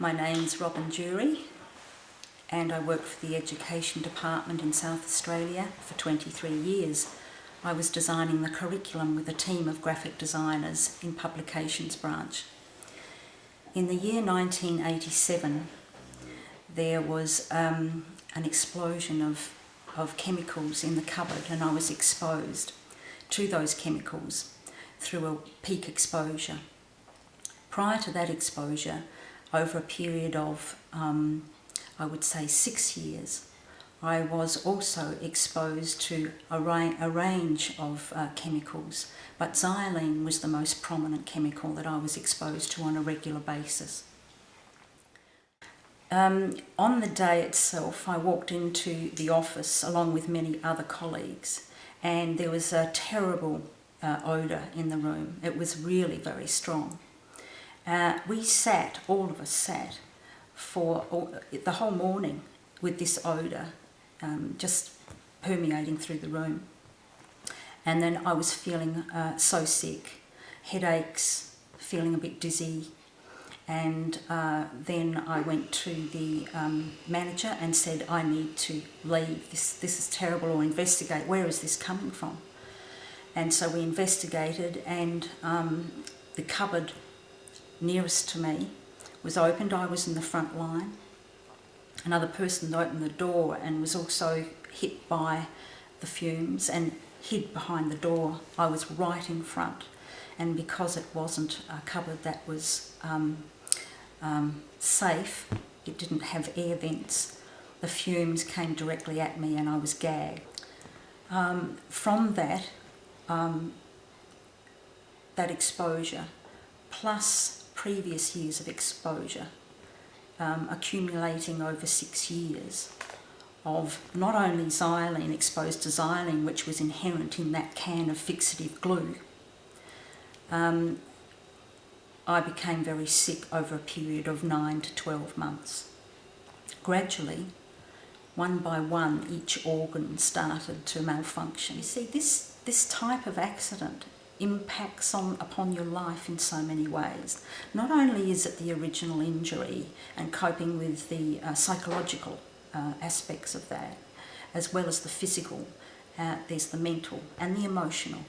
My name's Robin Jury and I worked for the Education Department in South Australia for 23 years. I was designing the curriculum with a team of graphic designers in Publications branch. In the year 1987 there was an explosion of chemicals in the cupboard, and I was exposed to those chemicals through a peak exposure. Prior to that exposure, over a period of I would say 6 years, I was also exposed to a range of chemicals, but xylene was the most prominent chemical that I was exposed to on a regular basis. On the day itself, I walked into the office along with many other colleagues, and there was a terrible odour in the room. It was really very strong. All of us sat for the whole morning with this odour just permeating through the room. And then I was feeling so sick, headaches, feeling a bit dizzy, and then I went to the manager and said, I need to leave, this is terrible, or investigate, where is this coming from? And so we investigated, and the cupboard nearest to me was opened. I was in the front line. Another person opened the door and was also hit by the fumes and hid behind the door. I was right in front, and because it wasn't a cupboard that was safe, it didn't have air vents, the fumes came directly at me and I was gagged. From that exposure, plus previous years of exposure, accumulating over 6 years of not only xylene, exposed to xylene, which was inherent in that can of fixative glue, I became very sick over a period of 9 to 12 months. Gradually, one by one, each organ started to malfunction. You see, this type of accident impacts upon your life in so many ways. Not only is it the original injury and coping with the psychological aspects of that, as well as the physical, there's the mental and the emotional.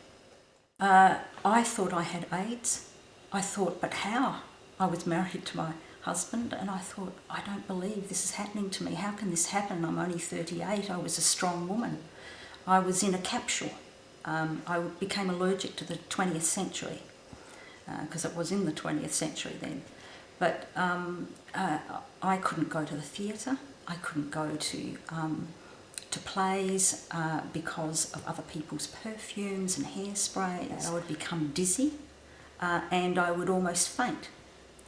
I thought I had AIDS. I thought, but how? I was married to my husband, and I thought, I don't believe this is happening to me. How can this happen? I'm only 38. I was a strong woman. I was in a capsule. I became allergic to the 20th century because it was in the 20th century then. But I couldn't go to the theatre. I couldn't go to plays because of other people's perfumes and hairspray. I would become dizzy and I would almost faint.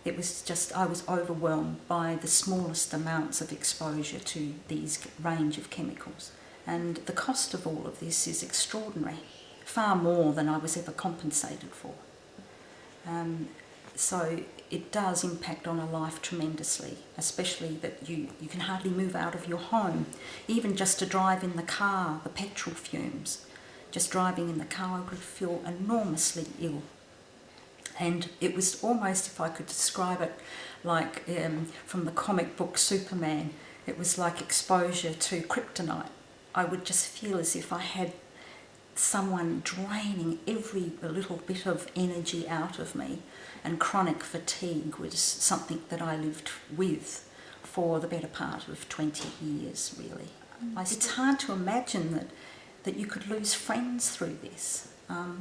It was just, I was overwhelmed by the smallest amounts of exposure to these range of chemicals. And the cost of all of this is extraordinary, far more than I was ever compensated for. So it does impact on a life tremendously, especially that you can hardly move out of your home. Even just to drive in the car, the petrol fumes, just driving in the car, I would feel enormously ill. And it was almost, if I could describe it, like from the comic book Superman, it was like exposure to kryptonite. I would just feel as if I had someone draining every little bit of energy out of me, and chronic fatigue was something that I lived with for the better part of 20 years, really. It's hard to imagine that you could lose friends through this,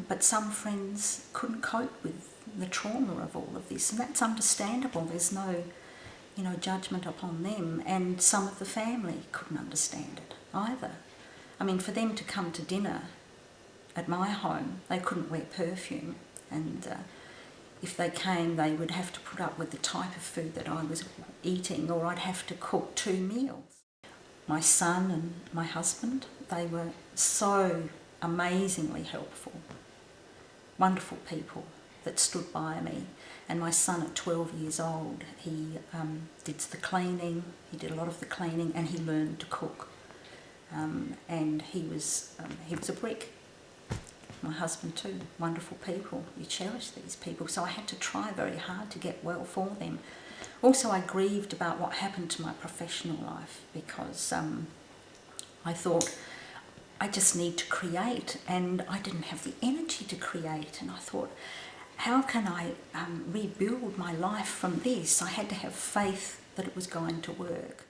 but some friends couldn't cope with the trauma of all of this, and that's understandable. There's no judgment upon them, and some of the family couldn't understand it either. I mean, for them to come to dinner at my home, they couldn't wear perfume, and if they came, they would have to put up with the type of food that I was eating, or I'd have to cook 2 meals. My son and my husband, they were so amazingly helpful, wonderful people that stood by me. And my son at 12 years old, he did the cleaning, he did a lot of the cleaning, and he learned to cook. And he was a brick. My husband too, wonderful people. You cherish these people. So I had to try very hard to get well for them. Also, I grieved about what happened to my professional life, because I thought, I just need to create, and I didn't have the energy to create. And I thought, how can I rebuild my life from this? I had to have faith that it was going to work.